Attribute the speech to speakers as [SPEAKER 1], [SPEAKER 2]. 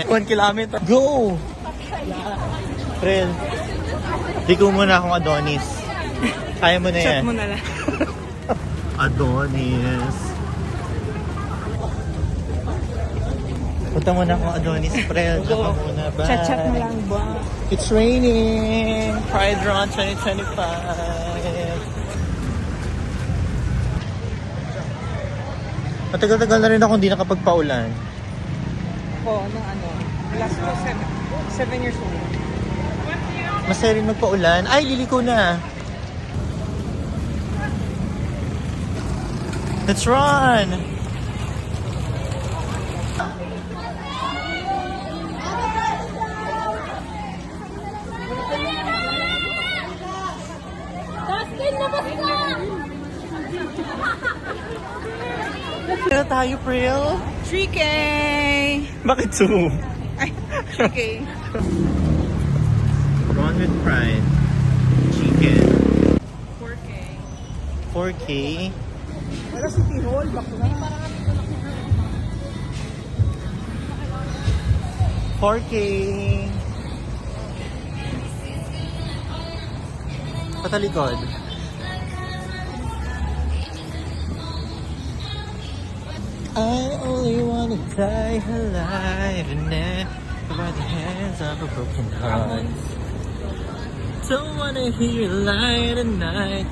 [SPEAKER 1] 1 kilometer. Go! Friend, di ko muna akong Adonis. Kaya mo na yan.
[SPEAKER 2] Chat mo na lang.
[SPEAKER 1] Adonis. Punta muna akong Adonis, friend. Ako muna. Bye.
[SPEAKER 2] Chat mo lang ba?
[SPEAKER 1] It's raining. Pride Run 2025. Matagal-tagal na rin ako hindi nakapagpaulan.
[SPEAKER 2] Oo, nung ano. Last ko, 7 years old.
[SPEAKER 1] Masaya rin magpaulan. Ay, liliko na. Let's run! Kaya tayo, Pril?
[SPEAKER 2] 3K!
[SPEAKER 1] Bakit 2?
[SPEAKER 2] Ay, 3K.
[SPEAKER 1] Run with Pride. Chicken.
[SPEAKER 2] 4K.
[SPEAKER 1] 4K.
[SPEAKER 2] Wala si Tihol, bakla.
[SPEAKER 1] 4K. Patalikod. I only wanna die alive and never by the hands of a broken heart. Don't wanna hear you lie at night.